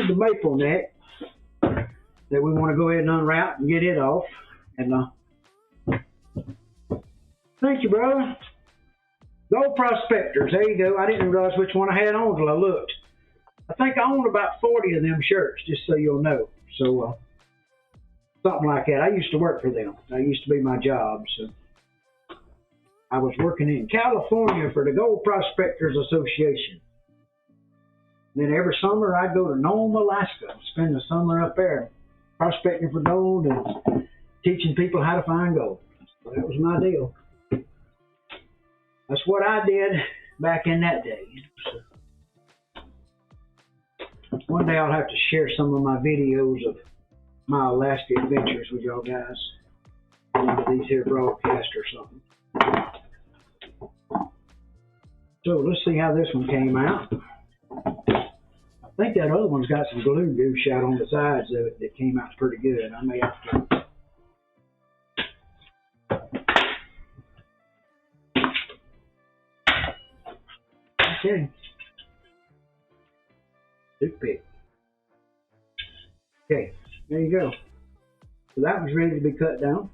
is the maple neck that we want to go ahead and unwrap and get it off. And thank you, brother. Gold Prospectors. There you go. I didn't realize which one I had on until I looked. I think I own about 40 of them shirts, just so you'll know. So something like that. I used to work for them. That used to be my job. So I was working in California for the Gold Prospectors Association. Then every summer I'd go to Nome, Alaska, spend the summer up there prospecting for gold and teaching people how to find gold. So that was my deal. That's what I did back in that day. So one day I'll have to share some of my videos of my Alaska adventures with y'all guys. One of these here broadcasts or something. So let's see how this one came out. I think that other one's got some glue goose out on the sides of it that came out pretty good. I may have to. Okay. Toothpick. Okay, there you go. So that was ready to be cut down.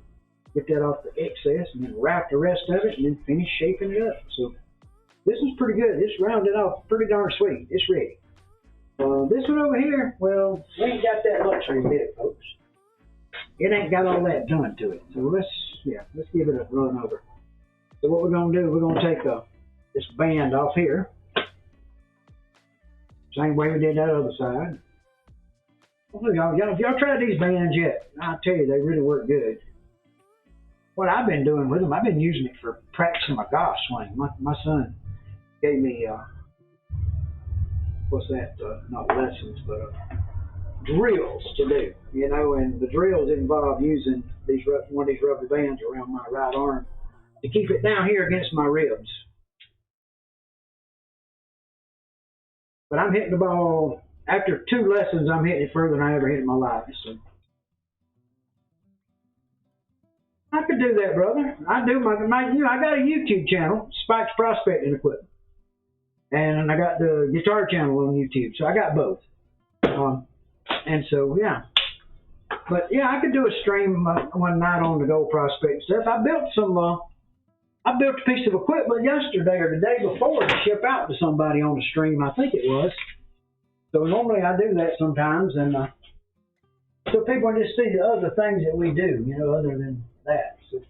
Get that off the excess and then wrap the rest of it and then finish shaping it up. So this is pretty good. It's rounded off pretty darn sweet. It's ready. This one over here, well, we ain't got that luxury with it, folks. It ain't got all that done to it. So let's give it a run over. So what we're gonna do, we're gonna take this band off here. Same way we did that other side. Well, y'all tried these bands yet? I'll tell you, they really work good. What I've been doing with them, I've been using it for practicing my golf swing. My son gave me, not lessons, but drills to do, you know, and the drills involve using one of these rubber bands around my right arm to keep it down here against my ribs. But I'm hitting the ball, after 2 lessons, I'm hitting it further than I ever hit in my life. So I could do that, brother. I do I got a YouTube channel, Spike's Prospecting Equipment. And I got the guitar channel on YouTube. So I got both. And so, yeah. But yeah, I could do a stream one night on the gold prospect stuff. I built a piece of equipment yesterday or the day before to ship out to somebody on the stream, I think it was. So normally I do that sometimes, and so people just see the other things that we do, you know, other than that. So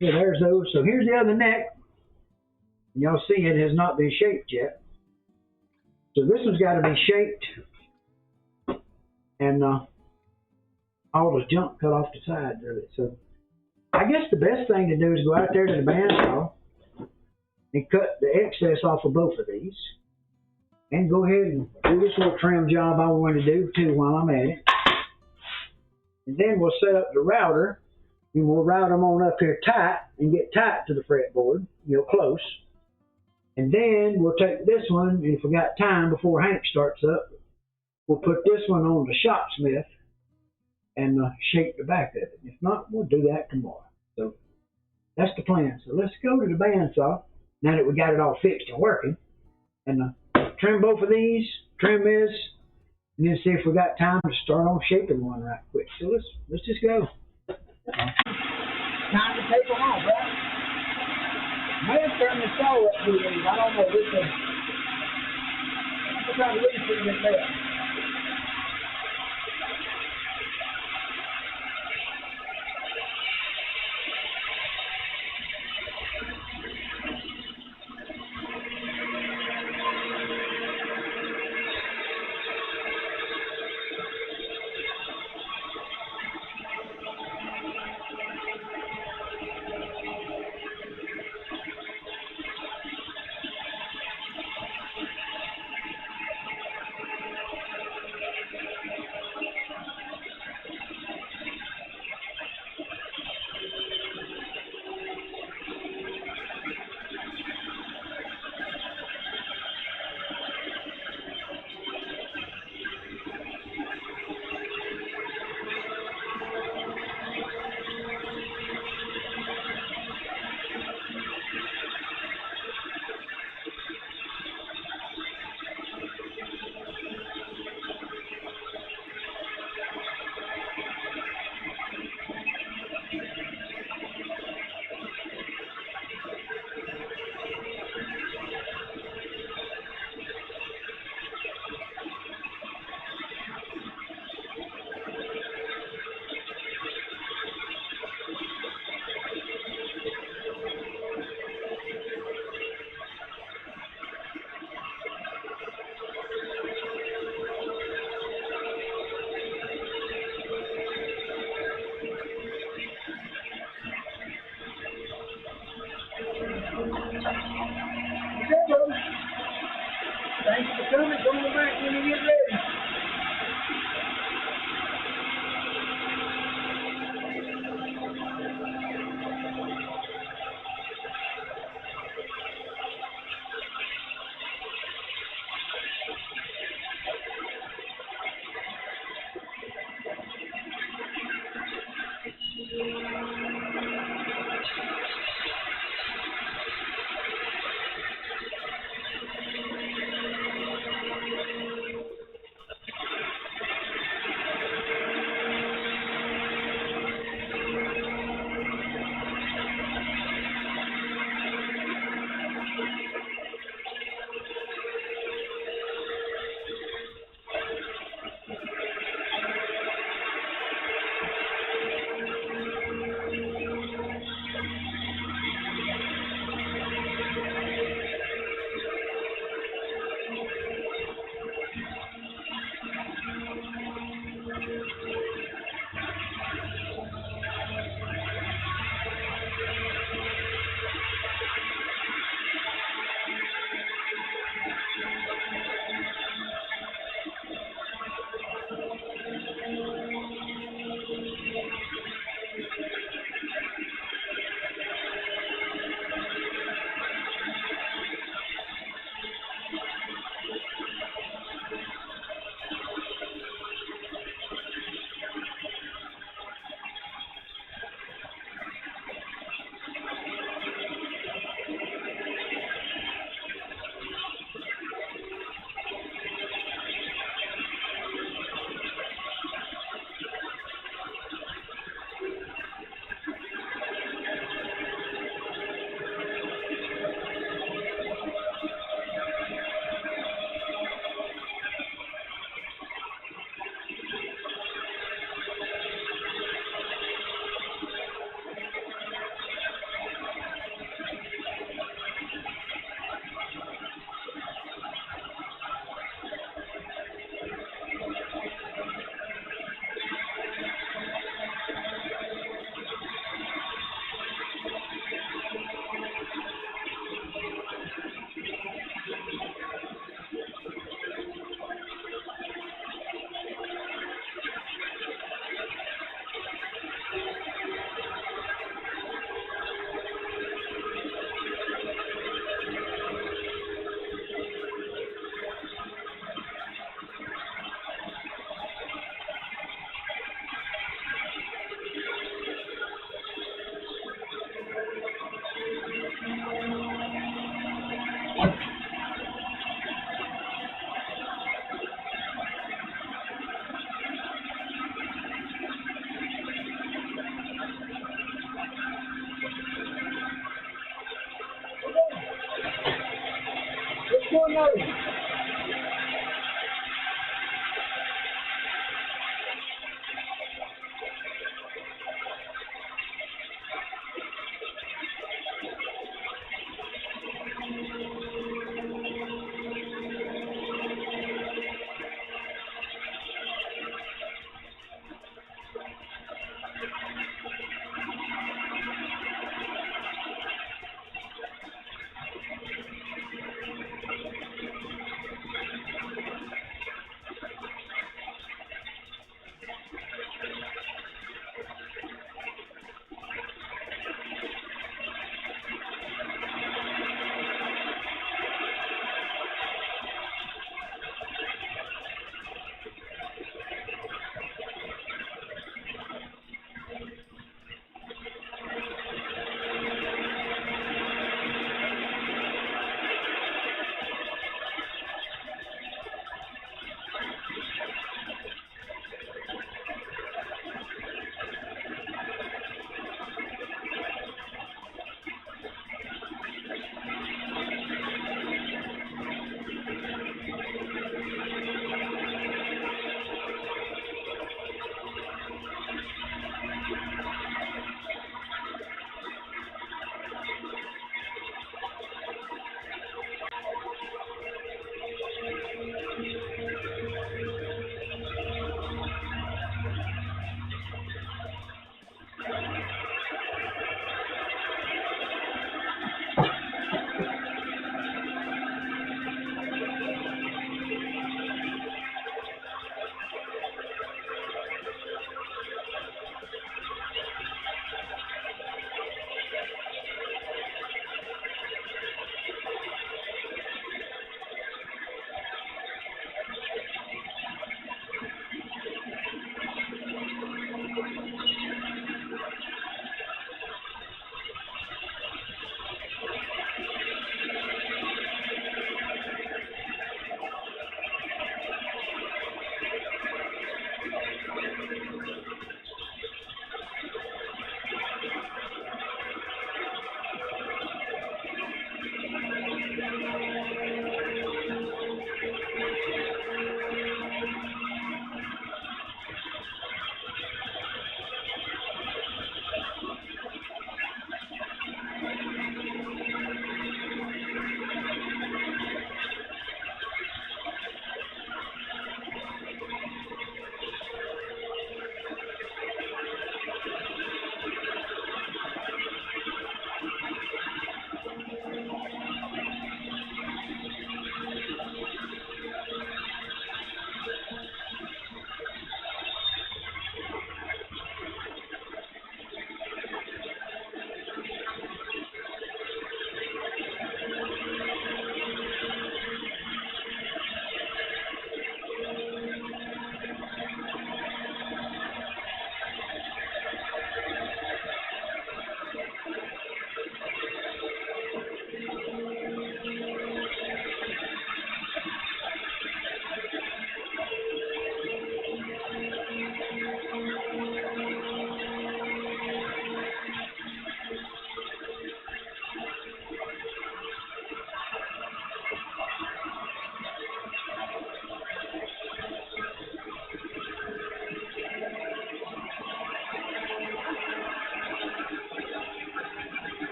yeah, there's those. So here's the other neck. And y'all see it has not been shaped yet. So this one's got to be shaped, and all the junk cut off the sides of it. So I guess the best thing to do is go out there to the bandsaw and cut the excess off of both of these. And go ahead and do this little trim job I want to do too while I'm at it. And then we'll set up the router, and we'll route them on up here tight and get tight to the fretboard, you know, close. And then we'll take this one, and if we got time before Hank starts up, we'll put this one on the Shopsmith and shape the back of it. If not, we'll do that tomorrow. So that's the plan. So let's go to the bandsaw now that we got it all fixed and working, and trim both of these, trim this, and then see if we got time to start on shaping one right quick. So let's just go. Time to take them off, right? May have turned the saw up to these. I don't know this one. I'm trying to leave it in there.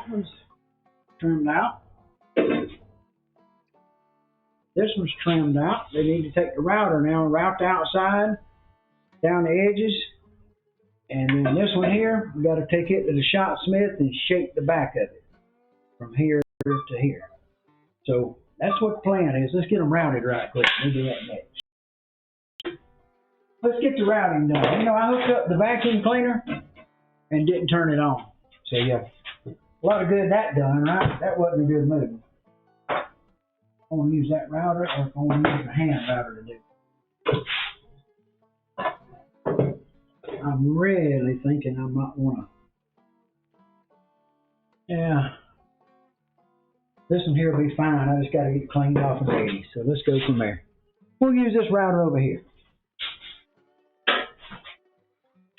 That one's trimmed out. This one's trimmed out. They need to take the router now and route the outside, down the edges. And then this one here, we got to take it to the Shopsmith and shape the back of it from here to here. So that's what the plan is. Let's get them routed right quick. We'll do that next. Let's get the routing done. You know, I hooked up the vacuum cleaner and didn't turn it on. So yeah, a lot of good that done, right? That wasn't a good move. I want to use that router, or if I want to use the hand router to do. I'm really thinking I might want to. Yeah. This one here will be fine. I just got to get cleaned off and ready. So let's go from there. We'll use this router over here.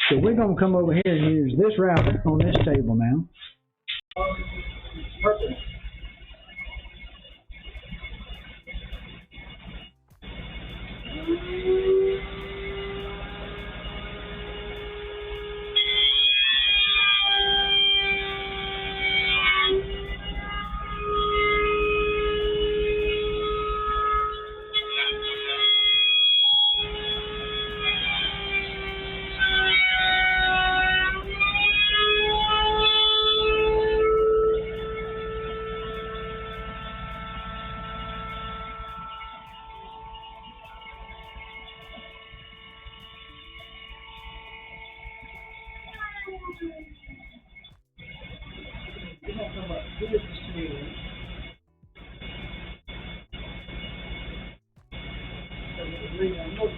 So we're going to come over here and use this router on this table now. Perfect.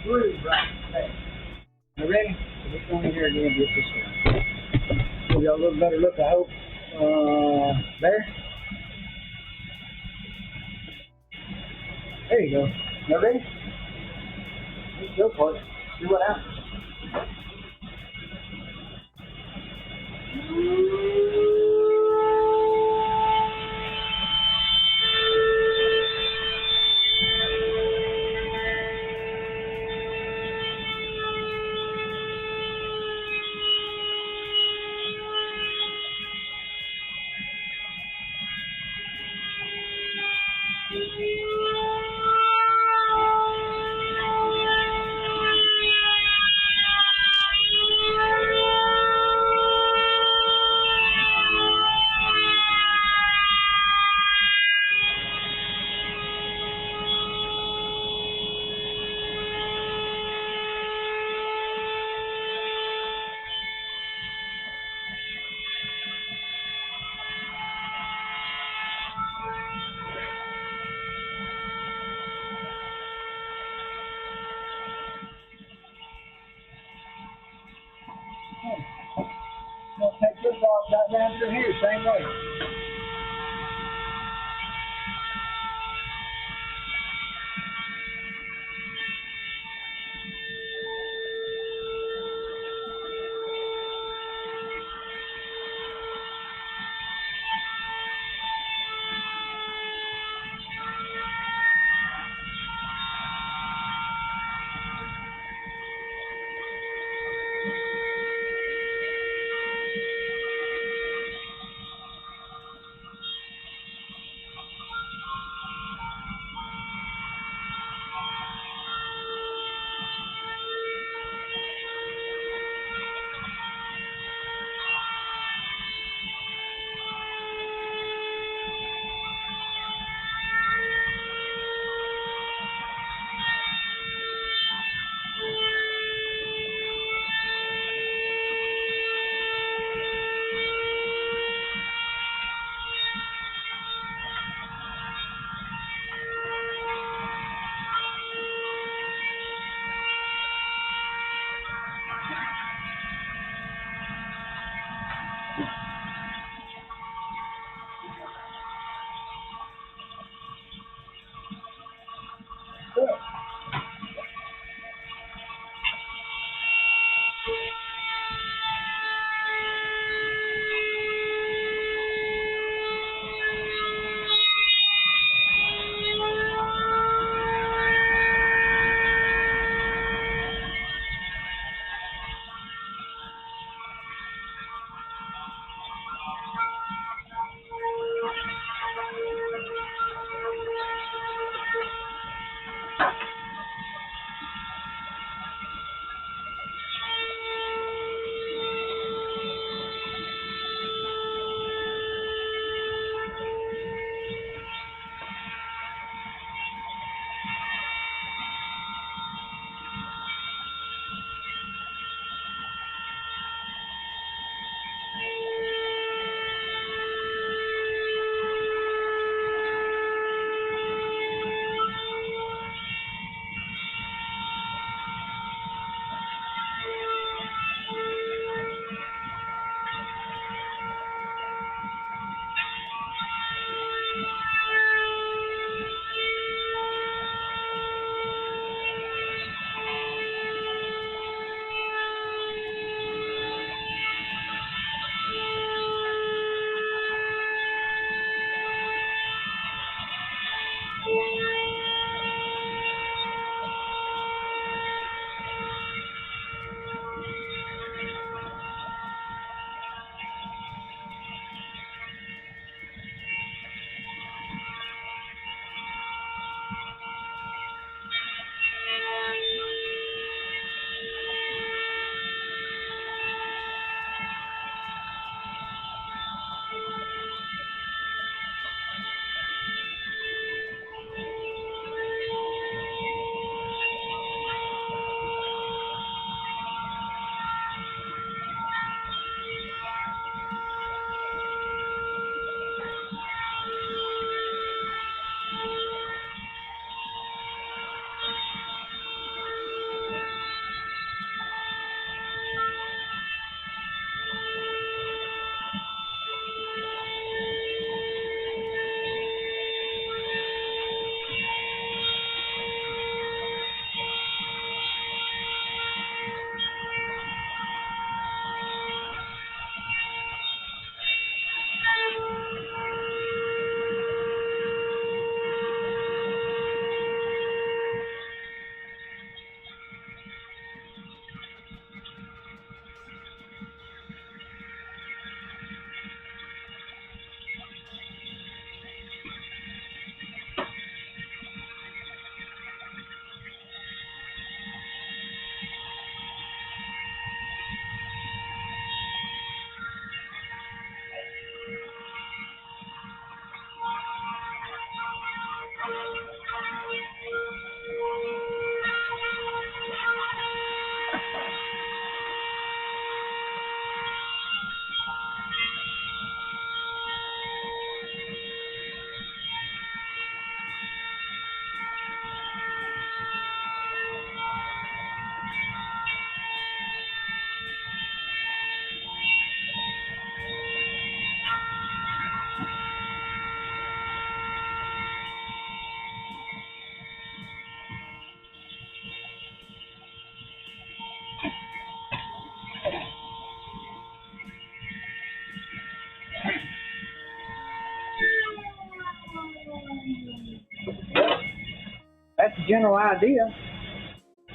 Groove right there. Now ready? So let's go in here again and get this one. We got a little better look, I hope. There. There you go. Now ready? Let's go for it. See what happens. We'll take this off right down through here, same way. the general idea.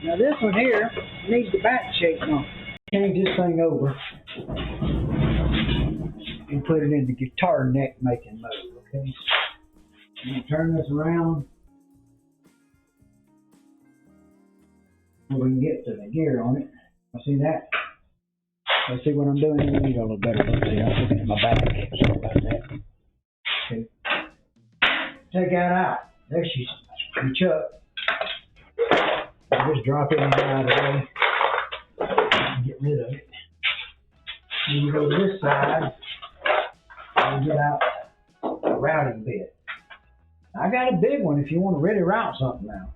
Now this one here needs the back shape on. Change this thing over and put it in the guitar neck making mode, okay? And turn this around so we can get to the gear on it. I see that? Let's see what I'm doing here. Need a little better look. See, I'm looking at my back. Sorry about that. Okay. Take that out. There she's screech up. Just drop it out of the way. Get rid of it. Then you go to this side and get out a routing bit. I got a big one if you want to really route something now.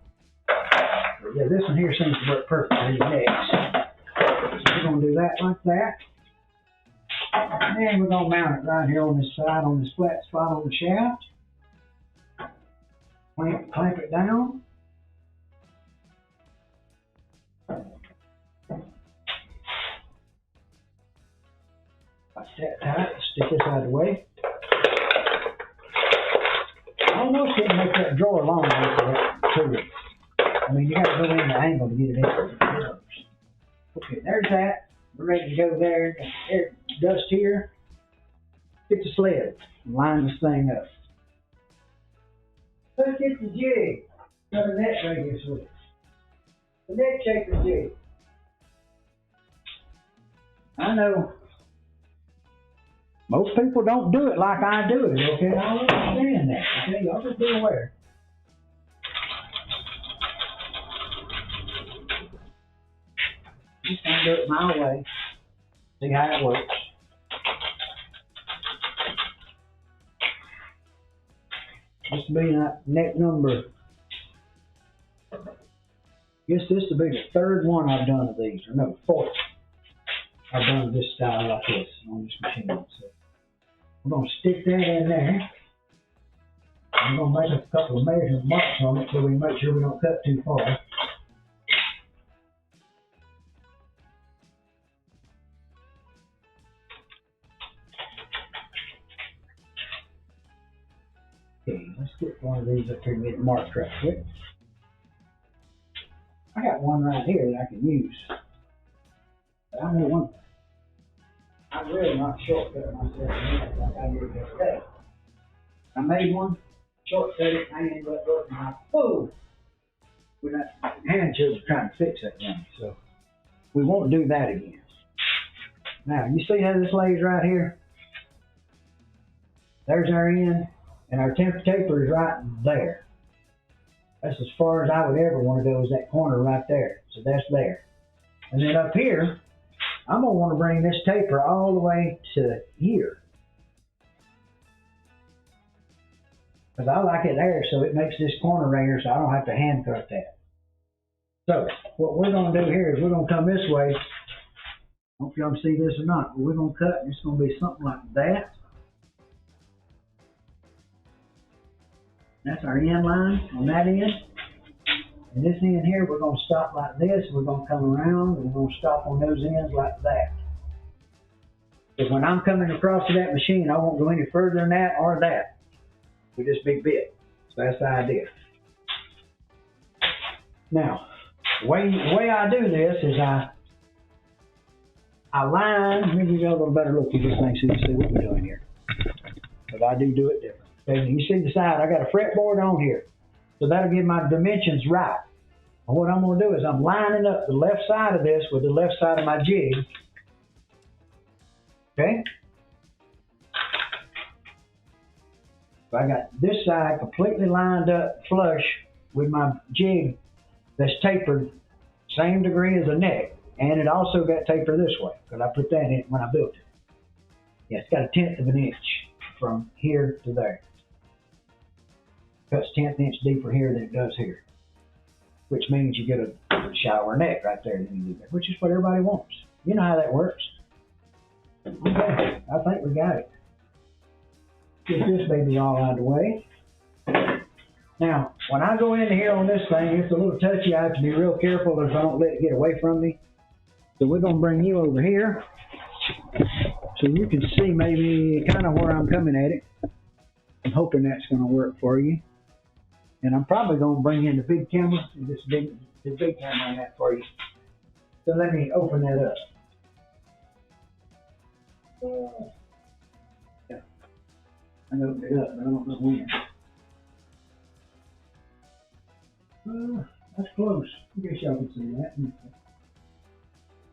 But yeah, this one here seems to work perfectly next. So we're going to do that like that. And then we're going to mount it right here on this side, on this flat spot on the shaft. Clamp it down. Like that tight. Stick this out of the way. I almost didn't make that drawer long enough for that tool. I mean, you got to go in the angle to get it in. Okay, there's that. We're ready to go there. There's dust here. Get the sled. Line this thing up. Let's get the jig. Got a net radius with it. The neck shaker jig. I know most people don't do it like I do it, okay? I understand that, okay? Y'all just be aware. Just gonna do it my way. See how it works. This will be neck number. Guess this will be the third one I've done of these, or no, fourth. I've done this style like this on this machine. So we're going to stick that in there. I'm going to make a couple of measurement marks on it so we make sure we don't cut too far. Okay, let's get one of these up here and get it marked right quick. I got one right here that I can use. But I need one. I'm really not shortcutting myself like I did yesterday. I made one, shortcut it, I ended up working my food. We're not hand children trying to fix that thing, so we won't do that again. Now, you see how this lays right here? There's our end, and our temper taper is right there. That's as far as I would ever want to go, is that corner right there. So that's there. And then up here, I'm going to want to bring this taper all the way to here. Because I like it there, so it makes this corner right here, so I don't have to hand cut that. So, what we're going to do here is we're going to come this way. I don't know if y'all can see this or not, but we're going to cut, and it's going to be something like that. That's our end line on that end. And this end here, we're going to stop like this. We're going to come around, and we're going to stop on those ends like that. Because when I'm coming across to that machine, I won't go any further than that or that with this big bit. So that's the idea. Now, the way I do this is I line. Let me give you a little better look at this thing so you can see what we're doing here. But I do it different. Okay, you see the side, I got a fretboard on here. So that'll give my dimensions right. And what I'm going to do is I'm lining up the left side of this with the left side of my jig. Okay? So I got this side completely lined up flush with my jig that's tapered same degree as the neck. And it also got tapered this way because I put that in when I built it. Yeah, it's got 1/10 of an inch from here to there. Cuts 1/10 inch deeper here than it does here, which means you get a shallower neck right there than you do there, which is what everybody wants. You know how that works. Okay, I think we got it. Get this baby all out of the way. Now, when I go into here on this thing, it's a little touchy. I have to be real careful that I don't let it get away from me. So we're going to bring you over here so you can see maybe kind of where I'm coming at it. I'm hoping that's going to work for you. And I'm probably going to bring in the big camera, the big camera on that for you. So let me open that up. Yeah, I opened it up, but I don't know when. That's close. I guess y'all can see that.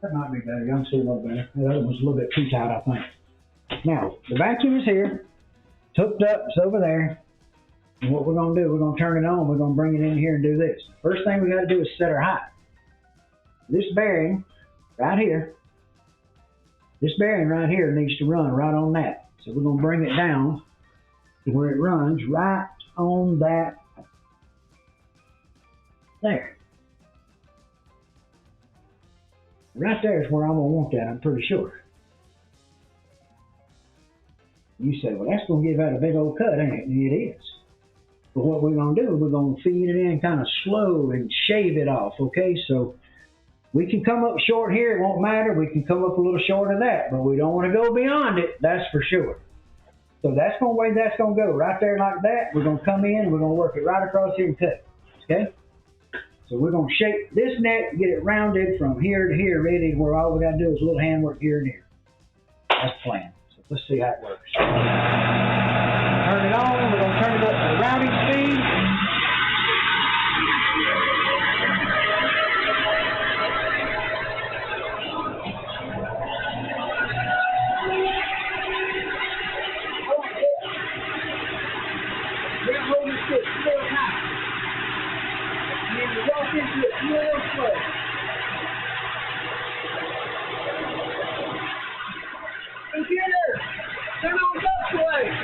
That might be better. Y'all can see a little better. The other one's a little bit too tight, I think. Now, the vacuum is here. It's hooked up. It's over there. And what we're going to do, we're going to turn it on. We're going to bring it in here and do this. First thing we got to do is set our height. This bearing right here, this bearing right here needs to run right on that. So we're going to bring it down to where it runs right on that there. Right there is where I'm going to want that, I'm pretty sure. You say, well, that's going to give that a big old cut, ain't it? And it is. But what we're going to do, we're going to feed it in kind of slow and shave it off, okay? So we can come up short here, it won't matter. We can come up a little short of that, but we don't want to go beyond it, that's for sure. So that's the way that's going to go, right there like that. We're going to come in and we're going to work it right across here and cut it, okay? So we're going to shape this neck, get it rounded from here to here, ready, where all we got to do is a little handwork here and here. That's the plan. So let's see how it works. Turn it on. We're going to turn it up to the rounding speed. We're holding this real high. And then we walk into it real slow. Computer, turn on Shopsmith.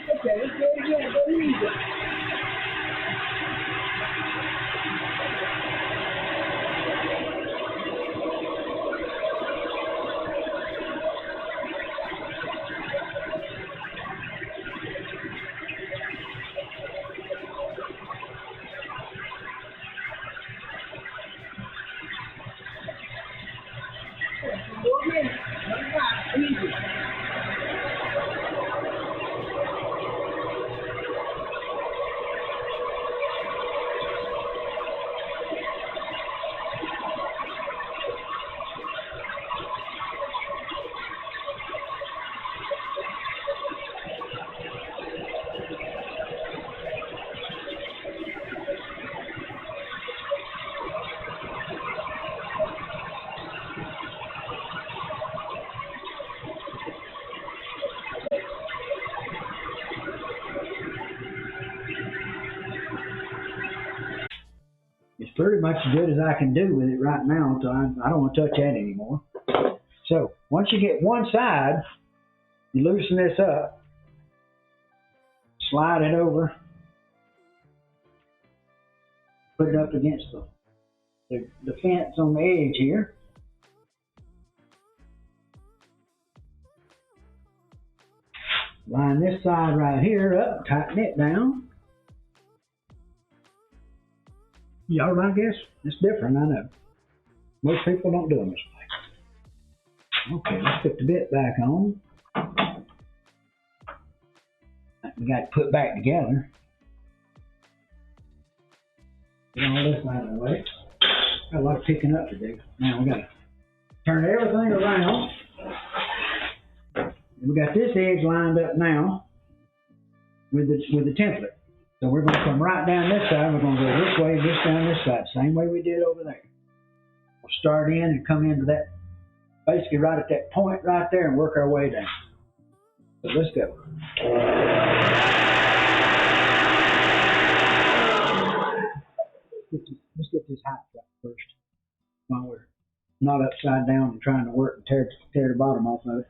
Okay, let's go again. Go easy. Go again. Easy. It's pretty much as good as I can do with it right now, so I don't want to touch that anymore. So once you get one side, you loosen this up, slide it over, put it up against the fence on the edge here. Line this side right here up, tighten it down. Y'all, I guess it's different, I know. Most people don't do them this way. Okay, let's put the bit back on. We got to put back together. Get all this out of the way. Got a lot of picking up to do. Now we got to turn everything around. And we got this edge lined up now with the template. So we're going to come right down this side. We're going to go this way, this down this side, same way we did over there. We'll start in and come into that, basically right at that point right there, and work our way down. So let's go. Let's get this height right first, while we're not upside down and trying to work and tear the bottom off of it.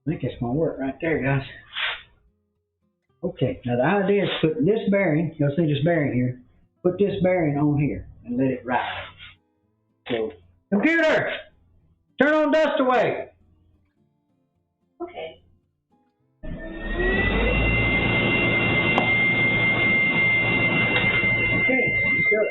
I think that's going to work right there, guys. Okay, now the idea is put this bearing, you'll see this bearing here, put this bearing on here and let it ride. So, computer, turn on dust away. Okay. Okay, let's do it.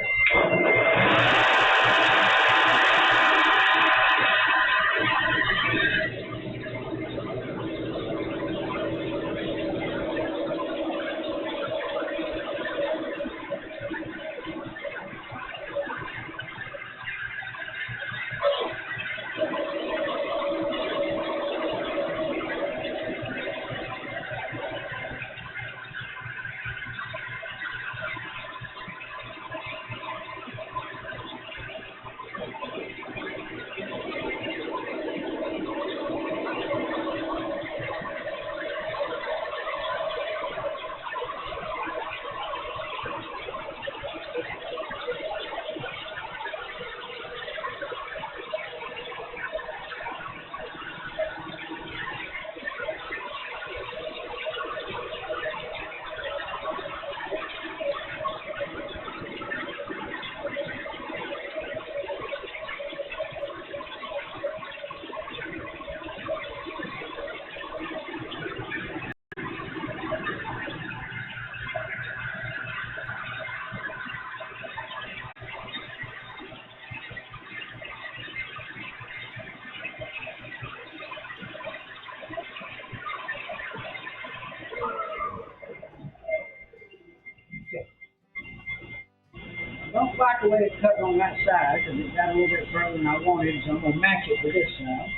Don't like the way it's cut on that side because it got a little bit further than I wanted, so I'm going to match it with this side.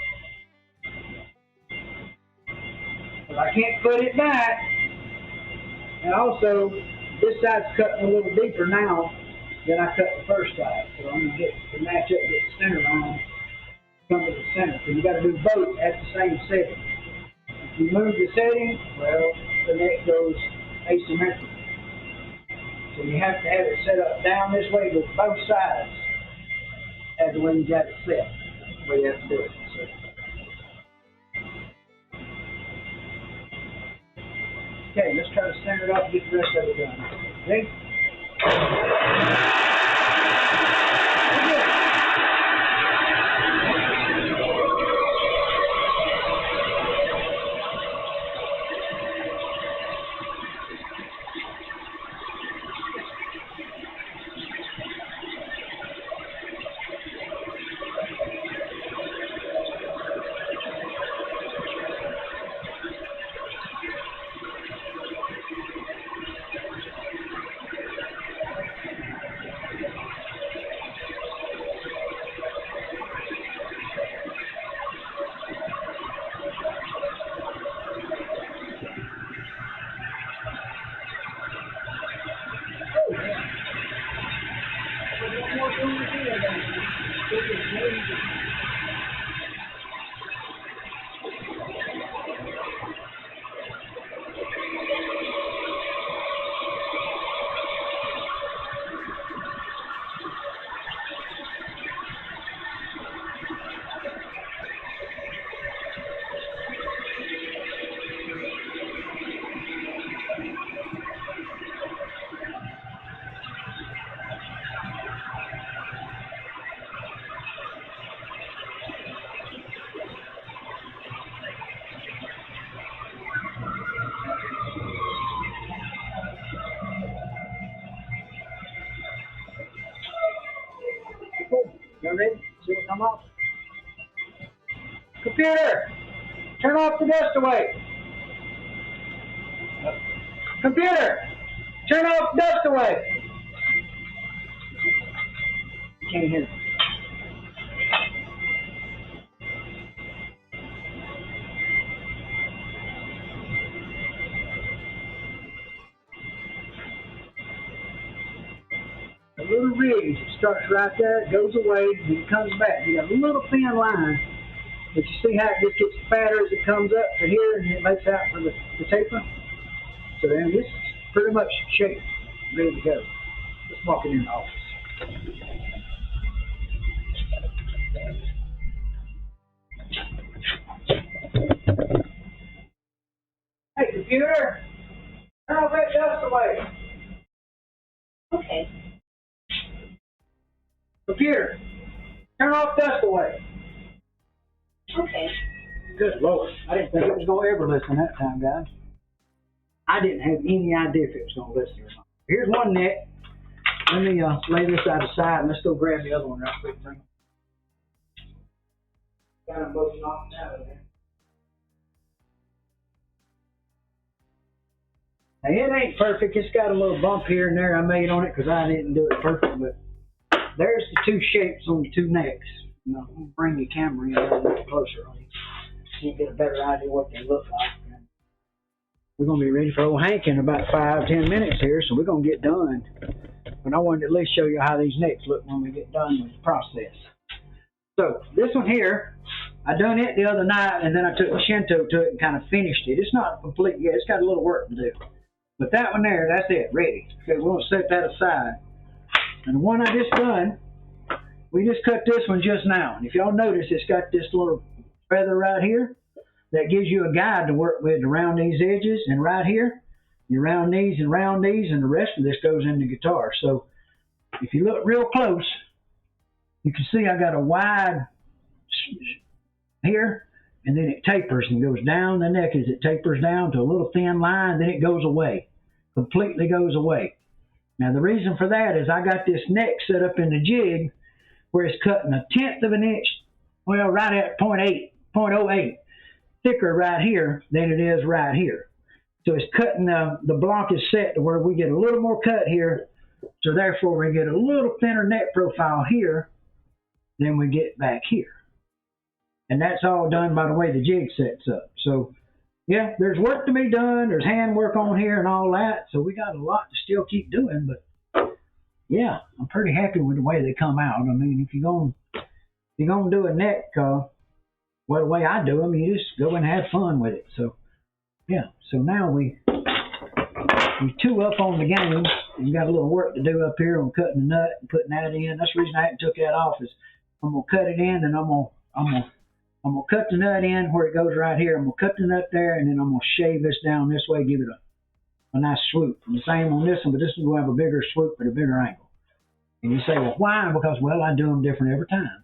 But I can't put it back. And also, this side's cutting a little deeper now than I cut the first side. So I'm going to get to match up, get the center on, come to the center. So you got to do both at the same setting. If you move the setting, well, the neck goes asymmetrical. So you have to have it set up down this way with both sides as the way you got it set. That's the way you have to do it. So, okay, let's try to center it up and get the rest of it done. Ready? You ready? See it come off? Computer, turn off the dust away. Computer, turn off dust away. You can't hear me. The little ridge, it starts right there, it goes away, and it comes back. You got a little thin line, but you see how it just gets fatter as it comes up to here, and it makes out for the taper. So then this is pretty much shaped, ready to go. Let's walk it in the office. away. Okay. Computer, turn off dust away. Okay. Good Lord. I didn't think it was going to ever listen that time, guys. I didn't have any idea if it was going to listen or not. Here's one neck. Let me lay this out of side and let's go grab the other one right quick. Got them both knocked out of there. Now, it ain't perfect. It's got a little bump here and there I made on it because I didn't do it perfect, but there's the two shapes on the two necks. You know, I'm going to bring the camera in a little bit closer on you so you get a better idea what they look like. We're going to be ready for old Hank in about 5-10 minutes here, so we're going to get done. But I wanted to at least show you how these necks look when we get done with the process. So this one here, I done it the other night, and then I took the Shinto to it and kind of finished it. It's not complete yet. It's got a little work to do. But that one there, that's it, ready. Okay, we're going to set that aside. And the one I just done, we just cut this one just now. And if y'all notice, it's got this little feather right here that gives you a guide to work with around these edges. And right here, you round these and round these, and the rest of this goes in the guitar. So if you look real close, you can see I got a wide here, and then it tapers and goes down the neck as it tapers down to a little thin line, then it goes away, completely goes away. Now the reason for that is I got this neck set up in the jig where it's cutting 1/10 of an inch, well, right at 0.08 thicker right here than it is right here. So it's cutting, the block is set to where we get a little more cut here, so therefore we get a little thinner neck profile here than we get back here. And that's all done by the way the jig sets up. So yeah, there's work to be done, there's hand work on here and all that, so we got a lot to still keep doing, but yeah, I'm pretty happy with the way they come out. I mean, if you're gonna do a neck, well, the way I do them, you just go and have fun with it. So yeah, so now we two up on the game, and got a little work to do up here on cutting the nut and putting that in. That's the reason I hadn't took that off, is I'm gonna cut it in, and I'm gonna cut the nut in where it goes right here. I'm gonna cut the nut there, and then I'm gonna shave this down this way, give it a nice swoop. And the same on this one, but this one will have a bigger swoop at a bigger angle. And you say, well, why? Because, well, I do them different every time.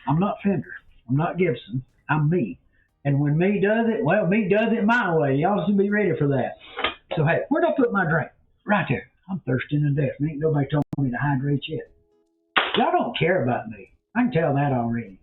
I'm not Fender. I'm not Gibson. I'm me. And when me does it, well, me does it my way. Y'all should be ready for that. So, hey, where'd I put my drink? Right there. I'm thirsty to death. Ain't nobody told me to hydrate yet. Y'all don't care about me. I can tell that already.